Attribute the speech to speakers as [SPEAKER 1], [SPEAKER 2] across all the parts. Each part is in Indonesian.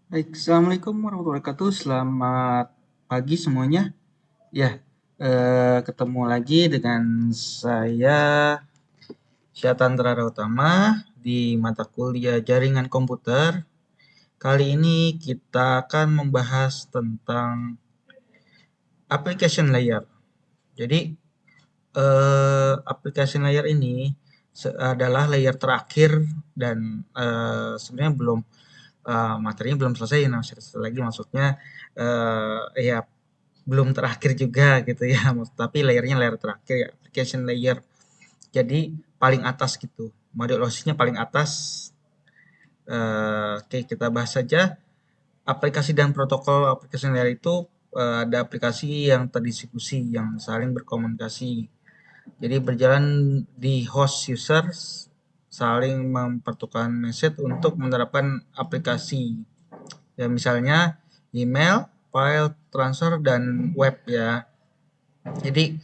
[SPEAKER 1] Baik, Assalamualaikum warahmatullahi wabarakatuh. Selamat pagi semuanya. Ya, ketemu lagi dengan saya Syatandra Utama di mata kuliah Jaringan Komputer. Kali ini kita akan membahas tentang application layer. Jadi, application layer ini adalah layer terakhir dan sebenarnya belum materinya belum selesai, nah selesai lagi maksudnya ya belum terakhir juga gitu ya, tapi layernya layer terakhir ya, application layer. Jadi paling atas gitu, model OS-nya paling atas. Oke, kita bahas saja aplikasi dan protokol application layer itu. Ada aplikasi yang terdistribusi yang saling berkomunikasi. Jadi berjalan di host users saling mempertukarkan message untuk menerapkan aplikasi. Ya misalnya email, file transfer dan web ya. Jadi,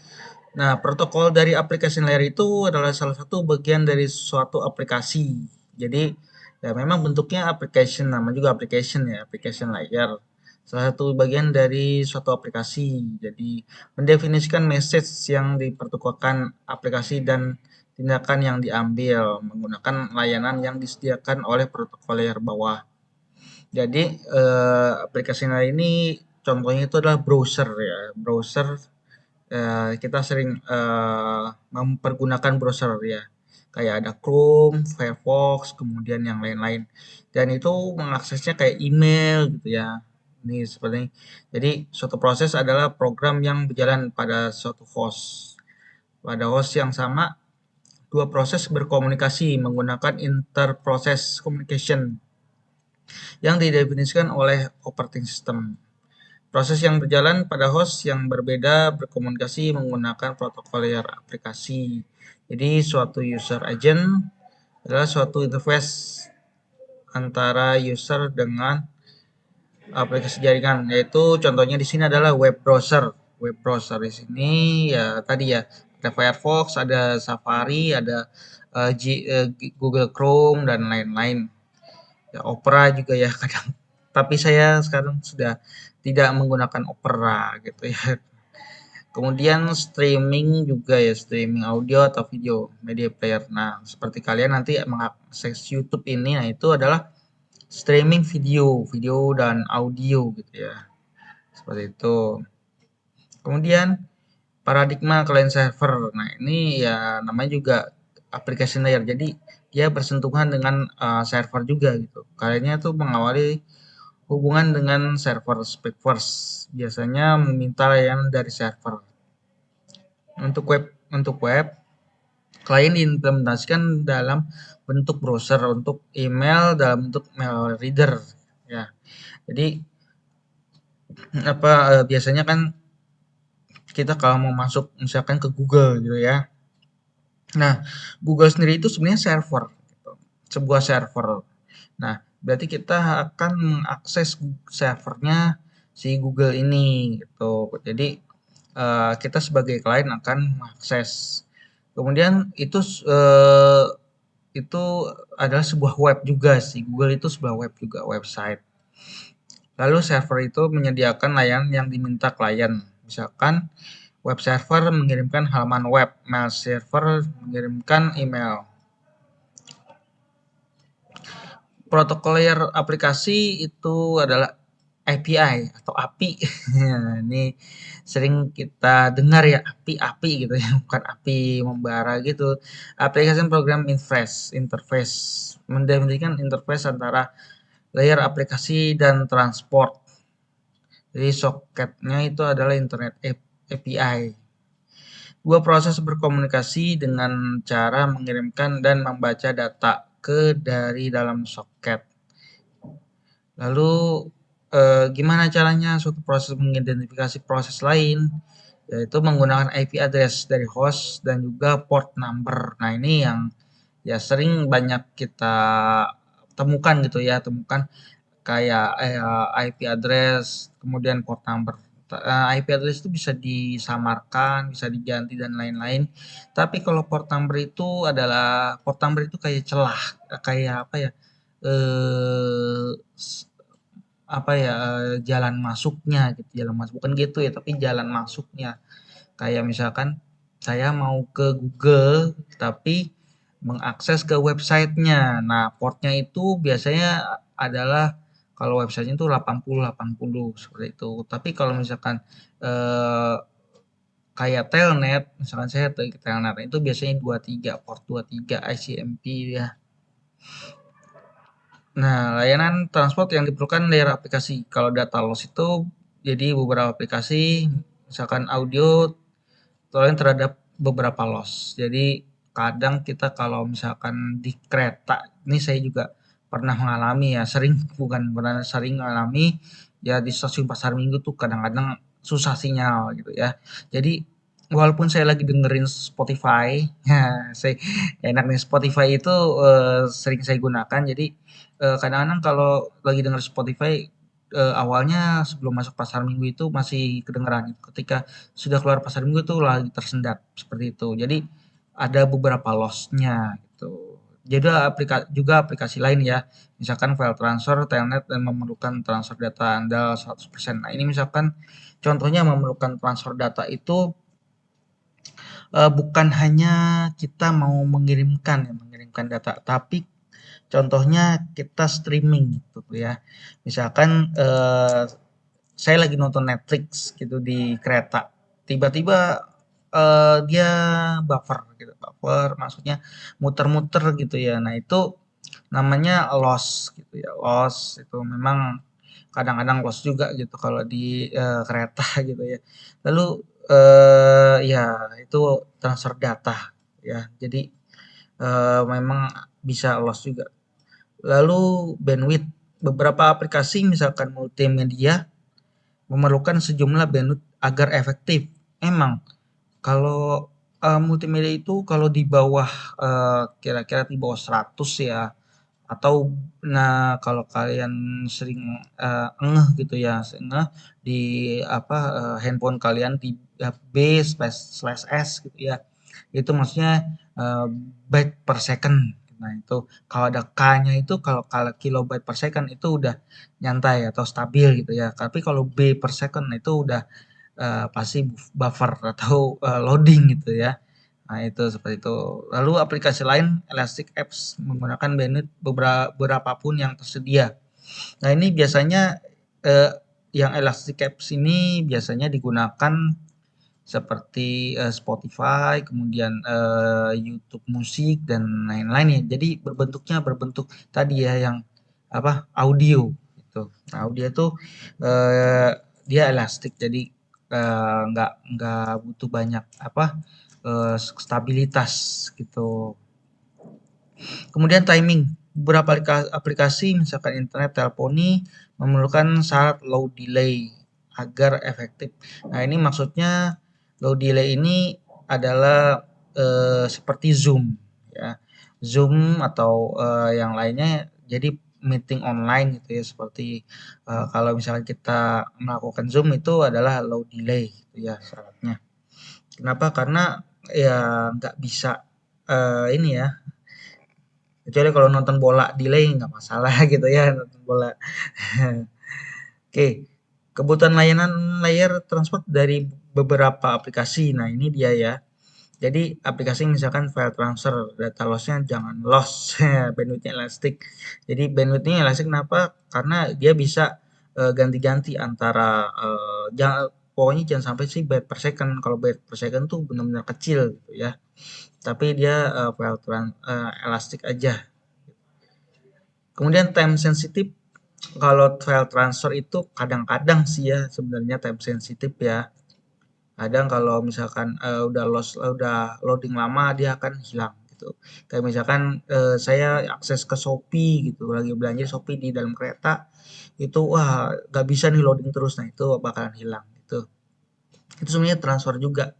[SPEAKER 1] nah protokol dari application layer itu adalah salah satu bagian dari suatu aplikasi. Jadi, ya memang bentuknya application, nama juga application ya, application layer. Salah satu bagian dari suatu aplikasi. Jadi, mendefinisikan message yang dipertukarkan aplikasi dan tindakan yang diambil menggunakan layanan yang disediakan oleh protokol layer bawah. Jadi aplikasi lain ini contohnya itu adalah browser ya. Browser kita sering mempergunakan browser ya. Kayak ada Chrome, Firefox, kemudian yang lain-lain. Dan itu mengaksesnya kayak email gitu ya. Ini seperti ini. Jadi suatu proses adalah program yang berjalan pada suatu host. Pada host yang sama, dua proses berkomunikasi menggunakan inter-process communication yang didefinisikan oleh operating system. Proses yang berjalan pada host yang berbeda berkomunikasi menggunakan protokol layer aplikasi. Jadi suatu user agent adalah suatu interface antara user dengan aplikasi jaringan, yaitu contohnya di sini adalah web browser. Web browser di sini ya tadi ya ada Firefox, ada Safari, ada Google Chrome dan lain-lain. Ya, Opera juga ya kadang. Tapi saya sekarang sudah tidak menggunakan Opera gitu ya. Kemudian streaming juga ya, streaming audio atau video, media player. Nah, seperti kalian nanti mengakses YouTube ini, nah itu adalah streaming video, video dan audio gitu ya. Seperti itu. Kemudian paradigma client server. Nah, ini ya namanya juga application layer. Jadi dia bersentuhan dengan server juga gitu. Kaliannya tuh mengawali hubungan dengan server spec first. Biasanya meminta layanan dari server. Untuk web, klien diimplementasikan dalam bentuk browser, untuk email dalam bentuk mail reader. Ya, jadi biasanya kan kita kalau mau masuk misalkan ke Google gitu ya. Nah, Google sendiri itu sebenarnya server, gitu. Sebuah server. Nah, berarti kita akan mengakses servernya si Google ini gitu. Jadi kita sebagai klien akan mengakses. Kemudian itu adalah sebuah web juga sih. Google itu sebuah web juga, website. Lalu server itu menyediakan layanan yang diminta klien. Misalkan web server mengirimkan halaman web, mail server mengirimkan email. Protokol layer aplikasi itu adalah API atau API. Ini sering kita dengar ya, API-API gitu ya, bukan API membara gitu. Application Program Interface mendefinisikan interface antara layer aplikasi dan transport. Jadi soketnya itu adalah Internet API. Dua proses berkomunikasi dengan cara mengirimkan dan membaca data ke dari dalam soket. Lalu gimana caranya suatu proses mengidentifikasi proses lain? Yaitu menggunakan IP address dari host dan juga port number. Nah, ini yang ya sering banyak kita temukan gitu ya, temukan kayak IP address, kemudian port number. IP address itu bisa disamarkan, bisa diganti dan lain-lain. Tapi kalau port number itu kayak celah, kayak apa ya? Eh apa ya, jalan masuknya gitu, jalan masuk bukan gitu ya, tapi jalan masuknya. Kayak misalkan saya mau ke Google tapi mengakses ke websitenya. Nah, portnya itu biasanya adalah kalau websitenya itu 80 80 seperti itu. Tapi kalau misalkan eh, kayak telnet, misalkan saya ke telnet itu biasanya 23 port 23 ICMP ya. Nah, layanan transport yang diperlukan layar aplikasi. Kalau data loss itu jadi beberapa aplikasi, misalkan audio toleran terhadap beberapa loss. Jadi kadang kita kalau misalkan di kereta, ini saya juga pernah mengalami ya, sering bukan pernah sering mengalami ya di stasiun Pasar Minggu tuh kadang-kadang susah sinyal gitu ya. Jadi walaupun saya lagi dengerin Spotify, ya, saya enak nih Spotify itu sering saya gunakan. Jadi kadang-kadang kalau lagi denger Spotify awalnya sebelum masuk pasar minggu itu masih kedengeran gitu. Ketika sudah keluar pasar minggu tuh lagi tersendat seperti itu. Jadi ada beberapa loss-nya gitu. Jadi juga aplikasi lain ya. Misalkan file transfer, telnet dan memerlukan transfer data andal 100%. Nah, ini misalkan contohnya memerlukan transfer data itu bukan hanya kita mau mengirimkan data, tapi contohnya kita streaming gitu ya. Misalkan saya lagi nonton Netflix gitu di kereta, tiba-tiba dia buffer maksudnya muter-muter gitu ya. Nah, itu namanya loss gitu ya. Loss itu memang kadang-kadang loss juga gitu kalau di kereta gitu ya. Lalu ya itu transfer data ya. Jadi memang bisa loss juga. Lalu bandwidth, beberapa aplikasi misalkan multimedia memerlukan sejumlah bandwidth agar efektif. Emang kalau multimedia itu kalau di bawah kira-kira di bawah 100 ya, atau nah kalau kalian sering ngeh gitu ya, ngeh di apa handphone kalian di B slash S gitu ya. Itu maksudnya byte per second. Nah, itu kalau ada K-nya itu kalau kilobyte per second itu udah nyantai atau stabil gitu ya. Tapi kalau B per second itu udah pasti buffer atau loading gitu ya. Nah, itu seperti itu. Lalu aplikasi lain Elastic Apps menggunakan bandwidth beberapa pun yang tersedia. Nah, ini biasanya eh, yang Elastic Apps ini biasanya digunakan seperti Spotify, kemudian YouTube Musik dan lain-lain ya. Jadi berbentuk tadi ya yang apa audio gitu. Nah, audio itu eh, dia elastik, jadi nggak butuh banyak apa stabilitas gitu. Kemudian timing. Beberapa aplikasi misalkan internet teleponi memerlukan syarat low delay agar efektif. Nah, ini maksudnya low delay ini adalah seperti Zoom ya. Zoom atau yang lainnya jadi meeting online gitu ya seperti kalau misalnya kita melakukan Zoom itu adalah low delay gitu ya syaratnya. Kenapa? Karena ya nggak bisa ini ya, kecuali kalau nonton bola delay nggak masalah gitu ya nonton bola. Oke, kebutuhan layanan layar transport dari beberapa aplikasi. Nah, ini dia ya. Jadi aplikasi misalkan file transfer, data lossnya jangan loss, bandwidthnya elastik. Jadi bandwidthnya elastik kenapa? Karena dia bisa ganti-ganti antara jangan pokoknya jangan sampai sih byte per second. Kalau byte per second tuh benar-benar kecil gitu ya. Tapi dia elastik aja. Kemudian time sensitive, kalau file transfer itu kadang-kadang sih ya sebenarnya time sensitif ya. Kadang kalau misalkan udah loading lama dia akan hilang gitu. Kayak misalkan saya akses ke Shopee gitu, lagi belanja Shopee di dalam kereta itu wah nggak bisa nih loading terus, nah itu bakalan hilang gitu. Itu sebenarnya transfer juga.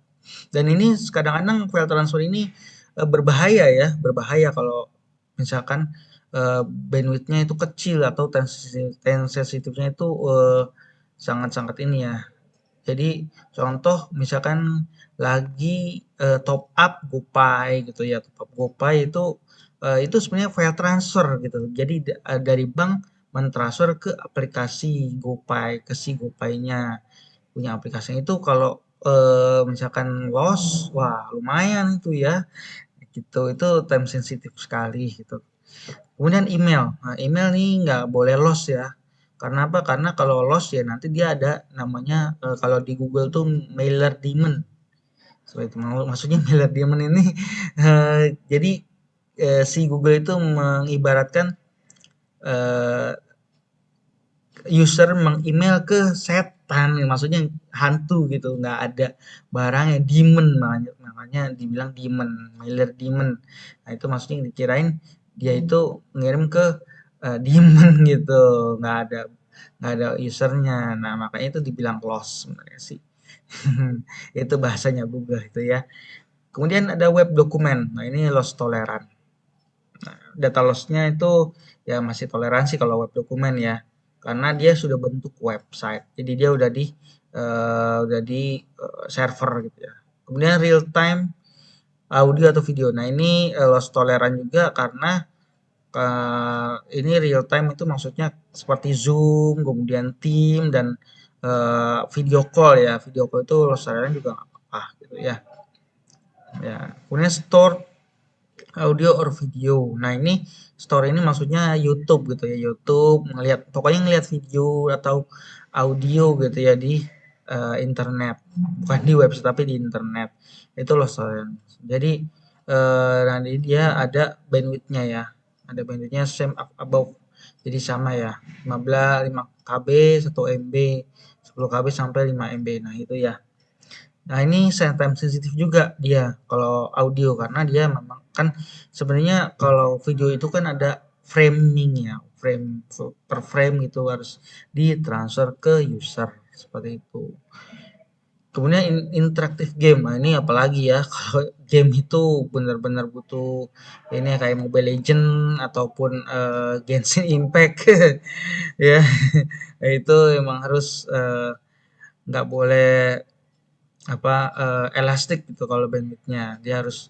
[SPEAKER 1] Dan ini kadang-kadang file transfer ini berbahaya ya, berbahaya kalau misalkan bandwidth-nya itu kecil atau time sensitifnya itu sangat-sangat ini ya. Jadi contoh misalkan lagi top up GoPay gitu ya, top up GoPay itu sebenarnya file transfer gitu. Jadi dari bank mentransfer ke aplikasi GoPay, ke si GoPay-nya. Punya aplikasinya itu kalau misalkan loss, wah lumayan itu ya, gitu. Itu time sensitif sekali gitu. Kemudian email. Nah, email nih nggak boleh loss ya. Karena apa? Karena kalau loss ya nanti dia ada namanya kalau di Google tuh mailer demon. Seperti itu. Maksudnya mailer demon ini jadi si Google itu mengibaratkan eh, user mengemail ke setan, maksudnya hantu gitu, nggak ada barangnya, demon makanya dibilang demon, mailer demon. Nah itu maksudnya dikirain dia itu ngirim ke demon gitu, nggak ada usernya. Nah makanya itu dibilang lost sebenarnya sih. Itu bahasanya Google itu ya. Kemudian ada web dokumen. Nah ini loss toleran. Data loss-nya itu ya masih toleransi kalau web dokumen ya, karena dia sudah bentuk website, jadi dia udah di server gitu ya. Kemudian real time audio atau video. Nah ini loss toleran juga karena ini real time itu maksudnya seperti Zoom, kemudian Team dan video call ya. Video call itu loss toleran juga nggak apa-apa gitu ya. Ya, kemudian store audio or video. Nah, ini story ini maksudnya YouTube gitu ya. YouTube pokoknya ngelihat video atau audio gitu ya di internet. Bukan di website tapi di internet. Itu loh soalnya. Jadi nanti dia ada bandwidth-nya ya. Ada bandwidth-nya same above. Jadi sama ya. 5 KB, 1 MB, 10 KB sampai 5 MB. Nah, itu ya. Nah, ini time sensitif juga dia kalau audio karena dia memang kan sebenarnya kalau video itu kan ada framing ya, frame per frame gitu harus ditransfer ke user seperti itu. Kemudian interaktif game. Nah, ini apalagi ya kalau game itu benar-benar butuh ini ya, kayak Mobile Legend ataupun Genshin Impact ya. Itu emang harus nggak boleh apa elastik gitu kalau bandwidthnya dia harus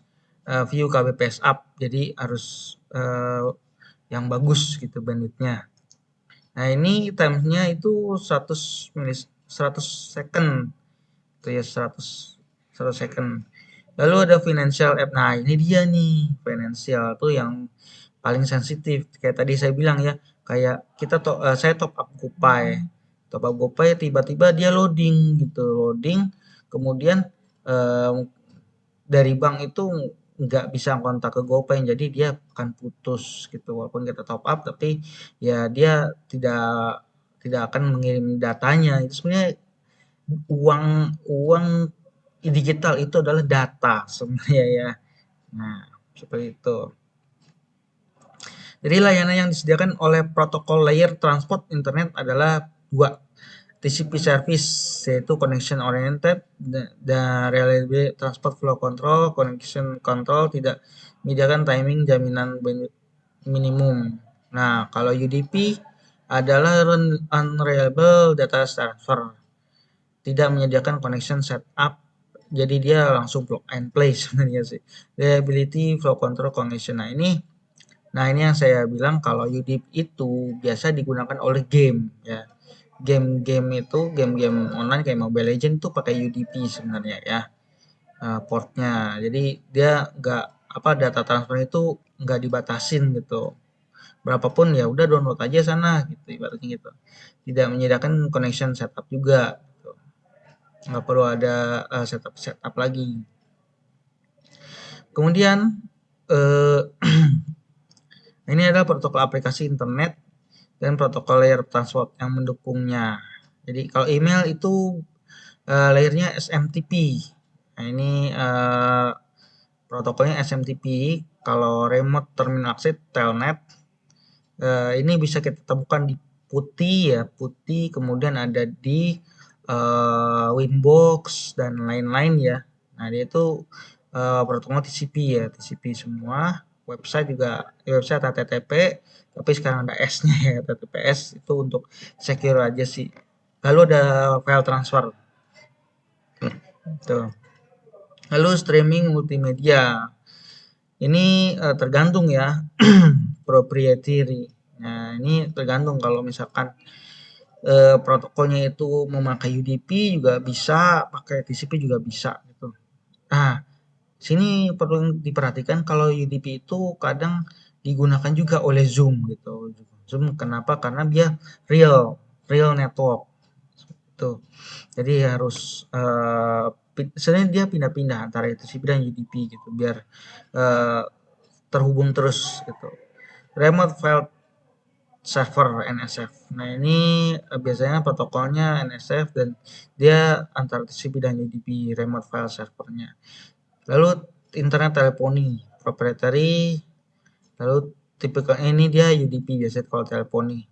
[SPEAKER 1] view kbps up jadi harus yang bagus gitu bandwidthnya. Nah ini timesnya itu 100 second itu ya 100 second. Lalu ada financial app. Nah ini dia nih financial tuh yang paling sensitif kayak tadi saya bilang ya, kayak saya top up GoPay. Top up GoPay tiba-tiba dia loading gitu, loading kemudian eh, dari bank itu nggak bisa kontak ke GoPay, jadi dia akan putus gitu walaupun kita top up, tapi ya dia tidak tidak akan mengirim datanya. Itu sebenarnya uang uang digital itu adalah data sebenarnya ya. Nah, seperti itu. Jadi layanan yang disediakan oleh protokol layer transport internet adalah dua. TCP service yaitu connection oriented dan reliable transport flow control. Connection control tidak menyediakan timing jaminan minimum. Nah, kalau UDP adalah unreliable data transfer, tidak menyediakan connection setup, jadi dia langsung plug and play sebenarnya sih. Reliability flow control connection. Nah ini yang saya bilang kalau UDP itu biasa digunakan oleh game ya. Game-game itu game-game online kayak Mobile Legends tuh pakai UDP sebenarnya ya, portnya. Jadi dia nggak apa data transfer itu nggak dibatasin gitu. Berapapun ya udah download aja sana gitu ibaratnya gitu. Tidak menyediakan connection setup juga. Gitu. Nggak perlu ada setup lagi. Kemudian eh, ini adalah protokol aplikasi internet dan protokol layer transport yang mendukungnya. Jadi kalau email itu layernya SMTP. Nah ini protokolnya SMTP. Kalau remote terminal access telnet ini bisa kita temukan di putih ya, putih kemudian ada di Winbox dan lain-lain ya. Nah dia itu protokol TCP ya, TCP semua. Website juga website HTTP, tapi sekarang ada S-nya ya, HTTPS itu untuk secure aja sih. Lalu ada file transfer. Tuh. Lalu streaming multimedia. Ini tergantung ya proprietary. Nah, ini tergantung kalau misalkan protokolnya itu memakai UDP juga bisa, pakai TCP juga bisa gitu. Nah, sini perlu diperhatikan kalau UDP itu kadang digunakan juga oleh Zoom gitu. Zoom kenapa? Karena dia real, real network gitu. Jadi harus sebenarnya dia pindah-pindah antara TCP dan UDP gitu biar eh, terhubung terus gitu. Remote File Server NSF. Nah, ini biasanya protokolnya NSF dan dia antara TCP dan UDP remote file servernya. Lalu internet teleponi proprietary, lalu tipikal ini dia UDP biasanya kalau teleponi.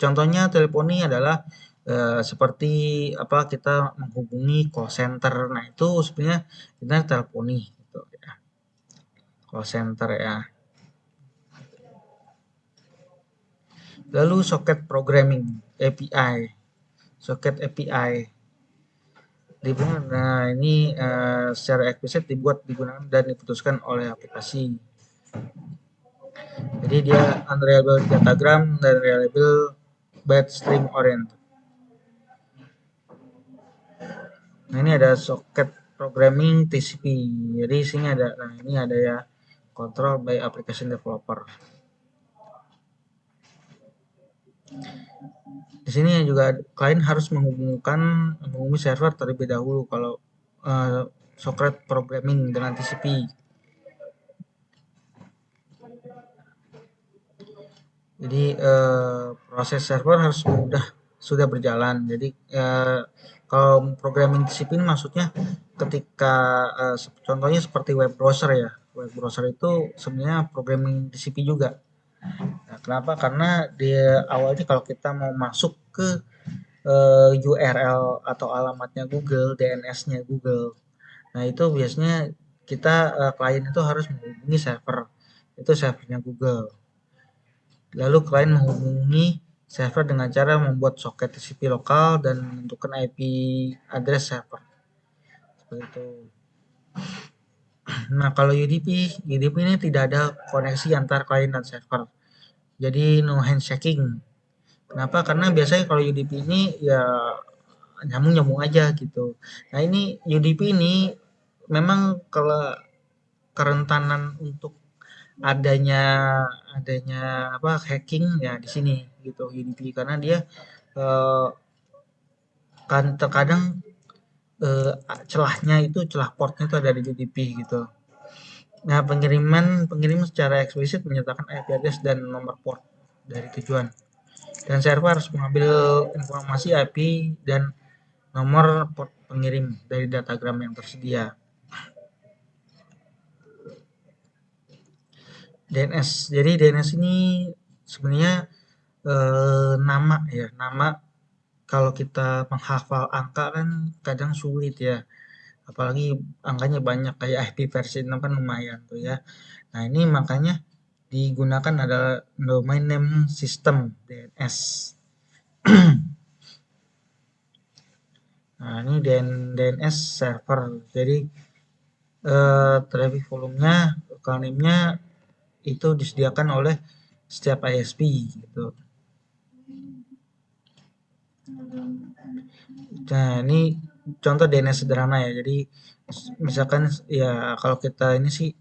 [SPEAKER 1] Contohnya teleponi adalah seperti apa kita menghubungi call center. Nah, itu sebenarnya internet teleponi gitu ya. Call center ya. Lalu socket programming API. Socket API. Nah, ini secara eksplisit dibuat, digunakan dan diputuskan oleh aplikasi. Jadi dia unreliable datagram dan reliable byte stream oriented. Nah, ini ada socket programming TCP. Jadi sini ada, nah ini ada ya control by application developer. Di sini juga klien harus menghubungi server terlebih dahulu kalau socket programming dengan TCP. Jadi proses server harus sudah berjalan. Jadi kalau programming disiplin maksudnya ketika contohnya seperti web browser ya. Web browser itu sebenarnya programming TCP juga. Nah, kenapa? Karena di awalnya kalau kita mau masuk ke URL atau alamatnya Google, DNS-nya Google. Nah, itu biasanya kita klien itu harus menghubungi server. Itu servernya Google. Lalu klien menghubungi server dengan cara membuat soket TCP lokal dan menentukan IP address server. Seperti itu. Nah, kalau UDP ini tidak ada koneksi antar klien dan server. Jadi no handshaking. Kenapa? Karena biasanya kalau UDP ini ya nyambung-nyambung aja gitu. Nah, ini UDP ini memang kalau kerentanan untuk adanya adanya apa hacking ya di sini gitu UDP karena dia eh, kan terkadang celahnya itu celah portnya itu ada di UDP gitu. Nah, pengirim secara eksplisit menyertakan IP address dan nomor port dari tujuan. Dan server harus mengambil informasi IP dan nomor port pengirim dari datagram yang tersedia. DNS. Jadi DNS ini sebenarnya nama ya, nama kalau kita menghafal angka kan kadang sulit ya. Apalagi angkanya banyak kayak IP versi 6 kan lumayan tuh ya. Nah, ini makanya digunakan adalah domain name system DNS. Nah, ini DNS server. Jadi traffic volumenya, local name-nya itu disediakan oleh setiap ISP gitu. Nah, ini contoh DNS sederhana ya. Jadi misalkan ya kalau kita ini sih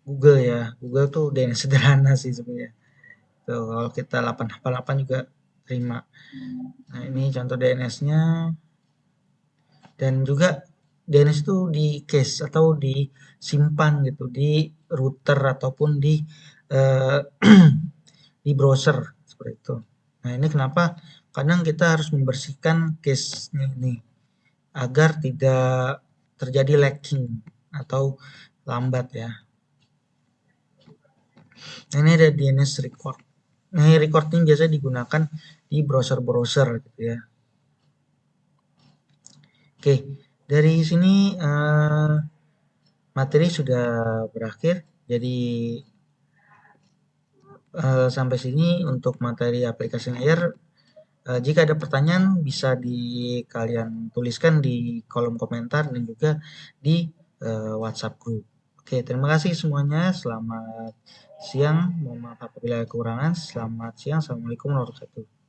[SPEAKER 1] Google ya. Google tuh DNS sederhana sih sebenarnya. Tuh, kalau kita 888 juga terima. Nah, ini contoh DNS-nya dan juga DNS itu di cache atau disimpan gitu di router ataupun di eh, di browser seperti itu. Nah, ini kenapa kadang kita harus membersihkan cache-nya ini agar tidak terjadi lacking atau lambat ya. Nah, ini ada DNS record. Nah, record ini biasanya digunakan di browser-browser gitu ya. Oke, dari sini materi sudah berakhir. Jadi sampai sini untuk materi aplikasi layar. Jika ada pertanyaan bisa kalian tuliskan di kolom komentar dan juga di WhatsApp group. Oke, terima kasih semuanya. Selamat siang. Mohon maaf apabila ada kekurangan. Selamat siang. Assalamualaikum warahmatullahi wabarakatuh.